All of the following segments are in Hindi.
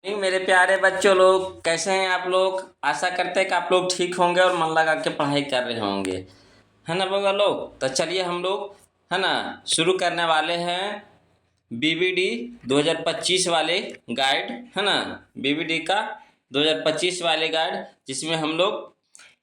नहीं मेरे प्यारे बच्चों लोग, कैसे हैं आप लोग। आशा करते हैं कि आप लोग ठीक होंगे और मन लगा के पढ़ाई कर रहे होंगे, है ना बउआ लोग। तो चलिए हम लोग, है ना, शुरू करने वाले हैं बीबीडी 2025 वाले गाइड, है ना। बीबीडी का 2025 वाले गाइड, जिसमें हम लोग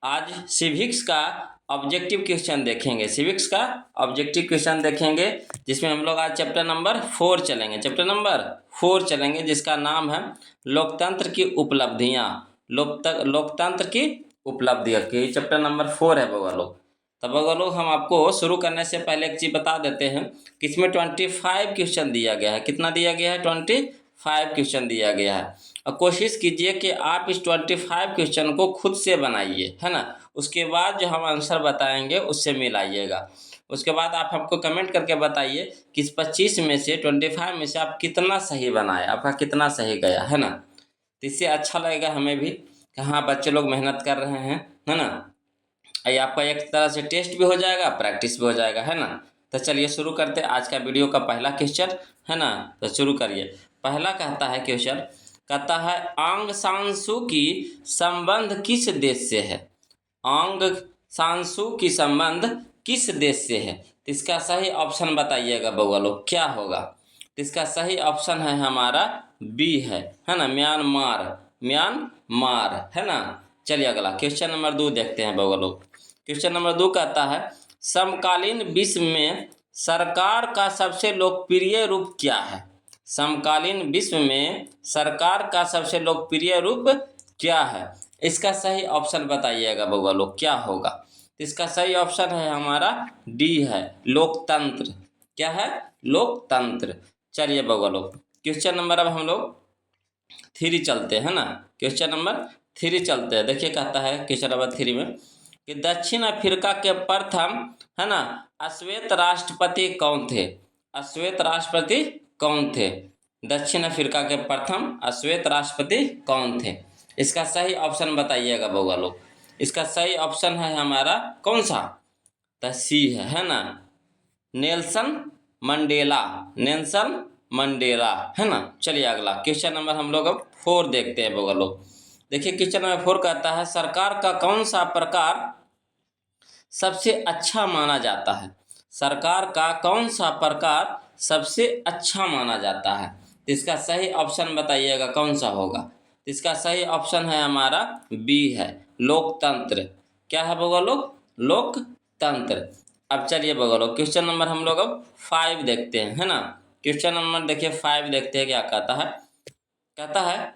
आज सिविक्स का ऑब्जेक्टिव क्वेश्चन देखेंगे। सिविक्स का ऑब्जेक्टिव क्वेश्चन देखेंगे, जिसमें हम लोग आज चैप्टर नंबर 4 चलेंगे। चैप्टर नंबर 4 चलेंगे, जिसका नाम है लोकतंत्र की उपलब्धियां। लोकतंत्र की उपलब्धियां की चैप्टर नंबर 4 है बउआ लोग। तब बउआ लोग, हम आपको शुरू करने से पहले एक चीज़ बता देते हैं कि इसमें 25 क्वेश्चन दिया गया है। कितना दिया गया है? 25 क्वेश्चन दिया गया है। और कोशिश कीजिए कि आप इस 25 क्वेश्चन को खुद से बनाइए, है ना। उसके बाद जो हम आंसर बताएंगे उससे मिलाइएगा। उसके बाद आप हमको कमेंट करके बताइए कि इस 25 में से 25 में से आप कितना सही बनाए, आपका कितना सही गया, है ना। तो इससे अच्छा लगेगा हमें भी कि हाँ, बच्चे लोग मेहनत कर रहे हैं, है ना। ये आपका एक तरह से टेस्ट भी हो जाएगा, प्रैक्टिस भी हो जाएगा, है ना। तो चलिए शुरू करते हैं आज का वीडियो का पहला क्वेश्चन, है ना। तो शुरू करिए। पहला कहता है क्वेश्चन, कहता है आंग सांसू की संबंध किस देश से है। आंग सांसू की संबंध किस देश से है। तो इसका सही ऑप्शन बताइएगा बउआ लोग, क्या होगा। तो इसका सही ऑप्शन है हमारा बी है ना, म्यांमार। म्यांमार, है ना। चलिए अगला क्वेश्चन नंबर 2 देखते हैं बउआ लोग। क्वेश्चन नंबर 2 कहता है समकालीन विश्व में सरकार का सबसे लोकप्रिय रूप क्या है। समकालीन विश्व में सरकार का सबसे लोकप्रिय रूप क्या है। इसका सही ऑप्शन बताइएगा बउआ लोग, क्या होगा। तो इसका सही ऑप्शन है हमारा डी है, लोकतंत्र। क्या है? लोकतंत्र। चलिए बउआ लोग, क्वेश्चन नंबर अब हम लोग 3 चलते हैं ना। क्वेश्चन नंबर 3 चलते हैं। देखिए कहता है क्वेश्चन नंबर 3 में कि दक्षिण अफ्रीका के प्रथम, है ना, अश्वेत राष्ट्रपति कौन थे। अश्वेत राष्ट्रपति कौन थे। दक्षिण अफ्रीका के प्रथम अश्वेत राष्ट्रपति कौन थे। इसका सही ऑप्शन बताइएगा बउआ लोग। इसका सही ऑप्शन है हमारा कौन सा। तो सी है ना, नेल्सन मंडेला। नेल्सन मंडेला, है ना। चलिए अगला क्वेश्चन नंबर हम लोग अब 4 देखते हैं बउआ लोग। देखिए क्वेश्चन नंबर 4 कहता है सरकार का कौन सा प्रकार सबसे अच्छा माना जाता है। सरकार का कौन सा प्रकार सबसे अच्छा माना जाता है। तो इसका सही ऑप्शन बताइएगा कौन सा होगा। इसका सही ऑप्शन है हमारा बी है, लोकतंत्र। क्या है बउआ लोग? लोकतंत्र। अब चलिए बउआ लोग, क्वेश्चन नंबर हम लोग अब 5 देखते हैं, है ना। क्वेश्चन नंबर देखिए 5 देखते हैं क्या कहता है। कहता है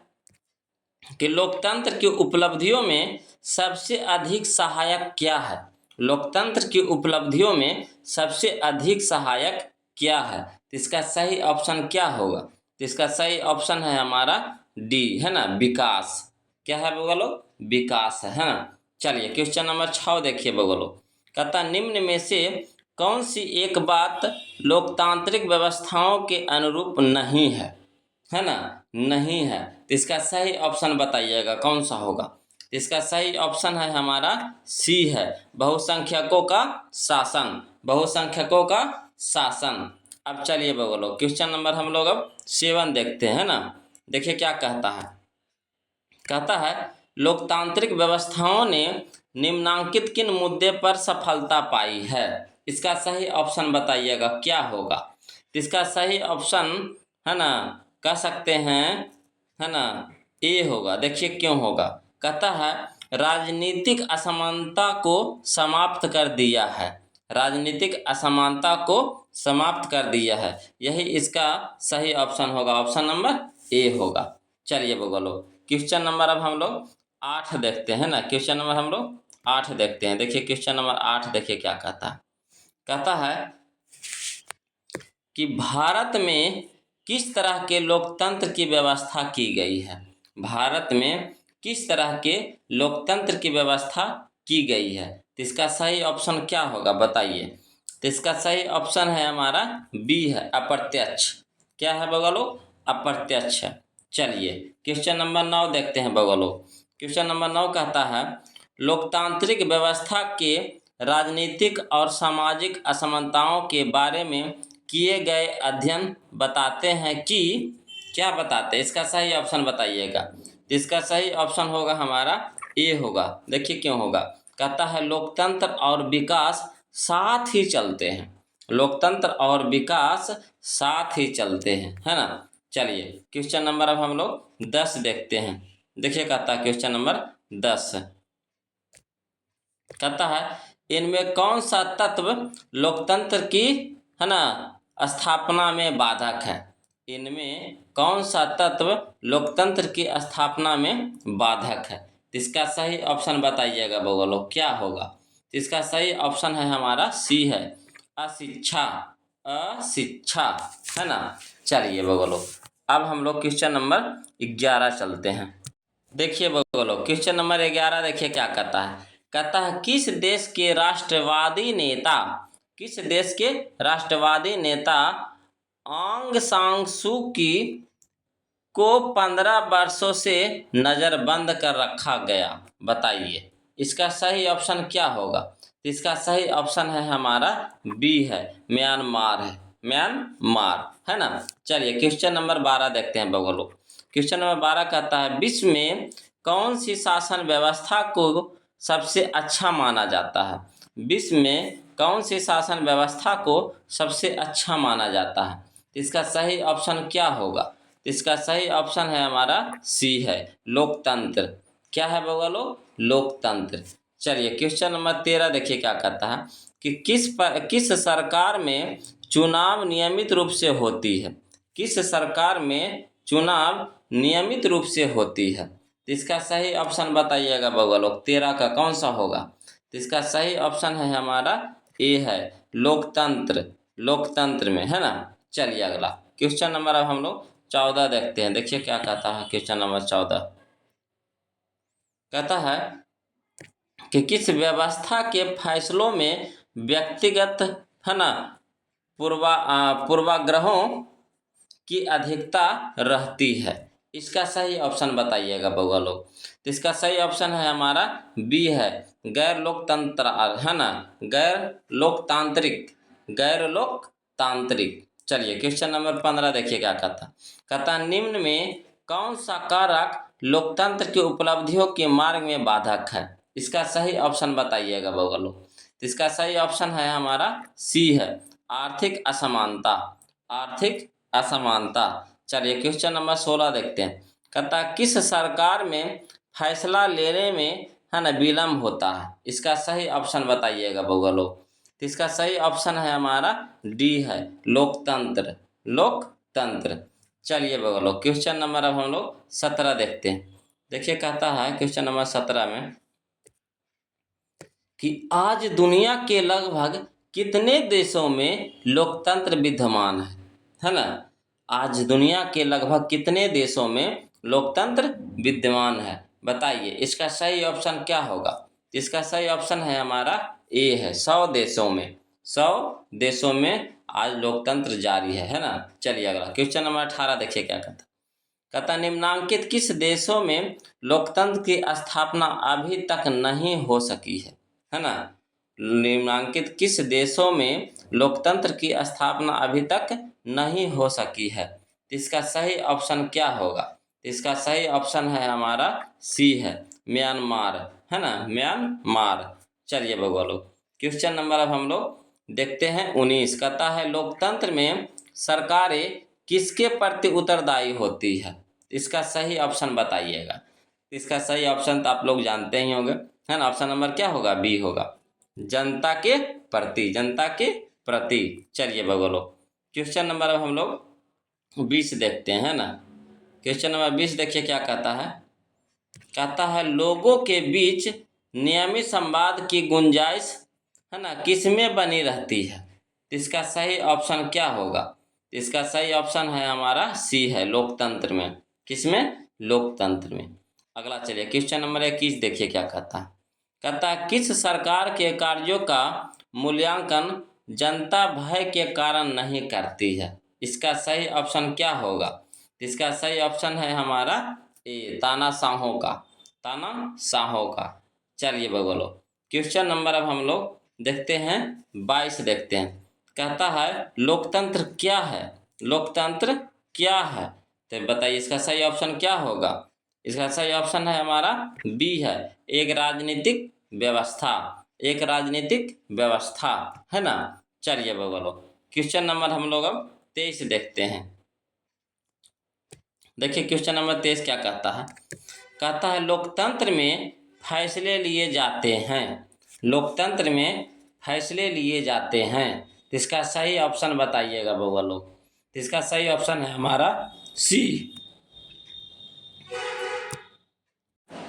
कि लोकतंत्र की उपलब्धियों में सबसे अधिक सहायक क्या है। लोकतंत्र की उपलब्धियों में सबसे अधिक सहायक क्या है। तो इसका सही ऑप्शन क्या होगा। तो इसका सही ऑप्शन है हमारा डी, है ना, विकास। क्या है बउआ लोग? विकास है ना। चलिए क्वेश्चन नंबर 6 देखिए बउआ लोग। कहता निम्न में से कौन सी एक बात लोकतांत्रिक व्यवस्थाओं के अनुरूप नहीं है ना, नहीं है। तो इसका सही ऑप्शन बताइएगा कौन सा होगा। तो इसका सही ऑप्शन है हमारा सी है, बहुसंख्यकों का शासन। बहुसंख्यकों का शासन। अब चलिए बउआ लोग, क्वेश्चन नंबर हम लोग अब 7 देखते हैं ना। देखिए क्या कहता है। कहता है लोकतांत्रिक व्यवस्थाओं ने निम्नांकित किन मुद्दे पर सफलता पाई है। इसका सही ऑप्शन बताइएगा क्या होगा। तो इसका सही ऑप्शन, है ना, कह सकते हैं, है ना, ए होगा। देखिए क्यों होगा। कहता है राजनीतिक असमानता को समाप्त कर दिया है। राजनीतिक असमानता को समाप्त कर दिया है, यही इसका सही ऑप्शन होगा। ऑप्शन नंबर ए होगा। चलिए बउआ लोग, क्वेश्चन नंबर अब हम लोग 8 देखते हैं ना। क्वेश्चन नंबर हम लोग 8 देखते हैं। देखिए क्वेश्चन नंबर 8 देखिए क्या कहता है। कहता है कि भारत में किस तरह के लोकतंत्र की व्यवस्था की गई है। भारत में किस तरह के लोकतंत्र की व्यवस्था की गई है। तो इसका सही ऑप्शन क्या होगा बताइए। तो इसका सही ऑप्शन है हमारा बी है, अप्रत्यक्ष। क्या है बउआ लोग? अप्रत्यक्ष है। चलिए क्वेश्चन नंबर 9 देखते हैं बउआ लोग। क्वेश्चन नंबर 9 कहता है लोकतांत्रिक व्यवस्था के राजनीतिक और सामाजिक असमानताओं के बारे में किए गए अध्ययन बताते हैं कि क्या बताते हैं? इसका सही ऑप्शन बताइएगा। तो इसका सही ऑप्शन होगा हमारा ए होगा। देखिए क्यों होगा। कहता है लोकतंत्र और विकास साथ ही चलते हैं। लोकतंत्र और विकास साथ ही चलते हैं, है ना। चलिए क्वेश्चन नंबर अब हम लोग 10 देखते हैं। देखिए कहता है क्वेश्चन नंबर 10, कहता है इनमें कौन सा तत्व लोकतंत्र की, है ना, स्थापना में बाधक है। इनमें कौन सा तत्व लोकतंत्र की स्थापना में बाधक है। तो इसका सही ऑप्शन बताइएगा बगलो क्या होगा। तो इसका सही ऑप्शन है हमारा सी है, अशिक्षा। अशिक्षा, है ना। चलिए बगलो अब हम लोग क्वेश्चन नंबर 11 चलते हैं। देखिए बोलो क्वेश्चन नंबर 11 देखिए क्या कहता है। कहता है किस देश के राष्ट्रवादी नेता आंग सांग सू की को 15 वर्षों से नजरबंद कर रखा गया। बताइए इसका सही ऑप्शन क्या होगा। तो इसका सही ऑप्शन है हमारा बी है, म्यांमार है। म्यांमार, है ना। चलिए क्वेश्चन नंबर 12 देखते हैं बगलो। क्वेश्चन नंबर 12 कहता है विश्व में कौन सी शासन व्यवस्था को सबसे अच्छा माना जाता है। विश्व में कौन सी शासन व्यवस्था को सबसे अच्छा माना जाता है। तो इसका सही ऑप्शन क्या होगा। इसका सही ऑप्शन है हमारा सी है, लोकतंत्र। क्या है बगलो, लोकतंत्र। चलिए क्वेश्चन नंबर 13 देखिए क्या कहता है कि किस सरकार में चुनाव नियमित रूप से होती है। किस सरकार में चुनाव नियमित रूप से होती है। तो इसका सही ऑप्शन बताइएगा बगलो 13 का कौन सा होगा। तो इसका सही ऑप्शन है हमारा ए है, लोकतंत्र। लोकतंत्र में, है ना। चलिए अगला क्वेश्चन नंबर अब हम लोग 14 देखते हैं। देखिए क्या कहता है क्वेश्चन नंबर 14, कहता है कि किस व्यवस्था के फैसलों में व्यक्तिगत, है ना, पूर्वाग्रहों की अधिकता रहती है। इसका सही ऑप्शन बताइएगा बउआ लोग। तो इसका सही ऑप्शन है हमारा बी है, गैर लोकतंत्र, है ना, गैर लोकतांत्रिक। चलिए क्वेश्चन नंबर 15 देखिए क्या कहता निम्न में कौन सा कारक लोकतंत्र की उपलब्धियों के मार्ग में बाधक है। इसका सही ऑप्शन बताइएगा बउआ लोग। तो इसका सही ऑप्शन है हमारा सी है, आर्थिक असमानता। आर्थिक असमानता। चलिए क्वेश्चन नंबर 16 देखते हैं। कहता किस सरकार में फैसला लेने में, है ना, विलम्ब होता है। इसका सही ऑप्शन बताइएगा बउआ लोग। तो इसका सही ऑप्शन है हमारा डी है, लोकतंत्र। लोकतंत्र। चलिए बउआ लोग क्वेश्चन नंबर अब हम लोग 17 देखते हैं। देखिए कहता है क्वेश्चन नंबर 17 में कि आज दुनिया के लगभग कितने देशों में लोकतंत्र विद्यमान है ना। आज दुनिया के लगभग कितने देशों में लोकतंत्र विद्यमान है। बताइए इसका सही ऑप्शन क्या होगा। इसका सही ऑप्शन है हमारा ए है, 100 देशों में। 100 देशों में आज लोकतंत्र जारी है ना। चलिए अगला क्वेश्चन नंबर 18 देखिए क्या कहता निम्नांकित किस देशों में लोकतंत्र की स्थापना अभी तक नहीं हो सकी है ना। निम्नांकित किस देशों में लोकतंत्र की स्थापना अभी तक नहीं हो सकी है। इसका सही ऑप्शन क्या होगा। इसका सही ऑप्शन है हमारा सी है, म्यांमार, है ना, म्यांमार। चलिए बगलो क्वेश्चन नंबर अब हम लोग देखते हैं 19। कहता है लोकतंत्र में सरकारें किसके प्रति उत्तरदायी होती है। इसका सही ऑप्शन बताइएगा। इसका सही ऑप्शन तो आप लोग जानते ही होंगे, है ना। ऑप्शन नंबर क्या होगा, बी होगा, जनता के प्रति। जनता के प्रति। चलिए बगलो क्वेश्चन नंबर अब हम लोग 20 देखते हैं, है ना। क्वेश्चन नंबर 20 देखिए क्या कहता है लोगों के बीच नियमित संवाद की गुंजाइश, है ना, किसमें बनी रहती है। इसका सही ऑप्शन क्या होगा। इसका सही ऑप्शन है हमारा सी है, लोकतंत्र में। किसमें, लोकतंत्र में। अगला चलिए क्वेश्चन नंबर 21 देखिए क्या कहता है किस सरकार के कार्यों का मूल्यांकन जनता भय के कारण नहीं करती है। इसका सही ऑप्शन क्या होगा। इसका सही ऑप्शन है हमारा ए, तानाशाहों का। तानाशाहों का। चलिए बगलो क्वेश्चन नंबर अब हम लोग देखते हैं 22 देखते हैं। कहता है लोकतंत्र क्या है। लोकतंत्र क्या है। तो बताइए इसका सही ऑप्शन क्या होगा। इसका सही ऑप्शन है हमारा बी है, एक राजनीतिक व्यवस्था। एक राजनीतिक व्यवस्था, है ना। चलिए बोलो, क्वेश्चन नंबर हम लोग अब 23 देखते हैं। देखिए क्वेश्चन नंबर 23 क्या कहता है। कहता है लोकतंत्र में फैसले लिए जाते हैं। लोकतंत्र में फैसले लिए जाते हैं। तो इसका सही ऑप्शन बताइएगा बउआ लोग। तो इसका सही ऑप्शन है हमारा सी।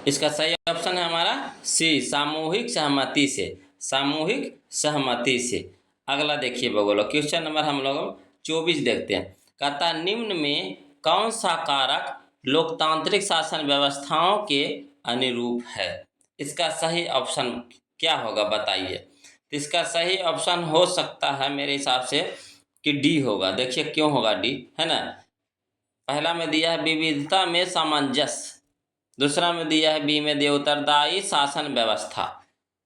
इसका सही ऑप्शन है हमारा सी, सामूहिक सहमति से। सामूहिक सहमति से। अगला देखिए बउआ लोग, क्वेश्चन नंबर हम लोग 24 देखते हैं। कहता है निम्न में कौन सा कारक लोकतांत्रिक शासन व्यवस्थाओं के अनुरूप है। इसका सही ऑप्शन क्या होगा बताइए। तो इसका सही ऑप्शन हो सकता है मेरे हिसाब से कि डी होगा। देखिए क्यों होगा डी, है ना। पहला में दिया है विविधता में सामंजस्य, दूसरा में दिया है बी में दिया उत्तरदायी शासन व्यवस्था,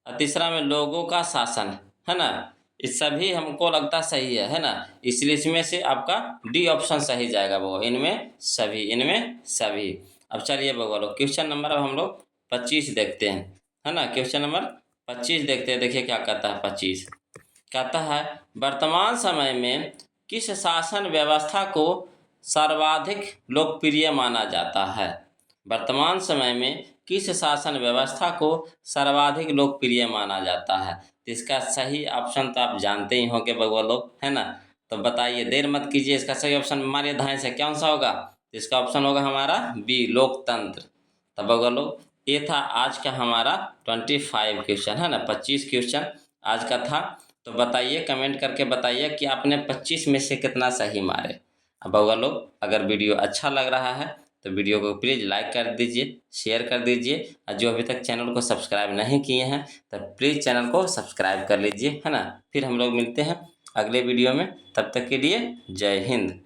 और तीसरा में लोगों का शासन, है ना। इस सभी हमको लगता सही है ना। इसलिए इसमें से आपका डी ऑप्शन सही जाएगा वो, इनमें सभी, इनमें सभी। अब चलिए बगलो क्वेश्चन नंबर अब हम लोग 25 देखते हैं, है ना। क्वेश्चन नंबर 25 देखते हैं। देखिए क्या कहता है 25। कहता है वर्तमान समय में किस शासन व्यवस्था को सर्वाधिक लोकप्रिय माना जाता है। वर्तमान समय में किस शासन व्यवस्था को सर्वाधिक लोकप्रिय माना जाता है। तो इसका सही ऑप्शन तो आप जानते ही होंगे बगवा लोग, है ना। तो बताइए, देर मत कीजिए, इसका सही ऑप्शन मारिए धाए से, कौन सा होगा। तो इसका ऑप्शन होगा हमारा बी, लोकतंत्र। तो बगवा लोग ये था आज का हमारा 25 क्वेश्चन, है ना। 25 क्वेश्चन आज का था। तो बताइए, कमेंट करके बताइए कि आपने 25 में से कितना सही मारे। अब बउआ लोग अगर वीडियो अच्छा लग रहा है तो वीडियो को प्लीज़ लाइक कर दीजिए, शेयर कर दीजिए, और जो अभी तक चैनल को सब्सक्राइब नहीं किए हैं तो प्लीज़ चैनल को सब्सक्राइब कर लीजिए, है ना। फिर हम लोग मिलते हैं अगले वीडियो में, तब तक के लिए जय हिंद।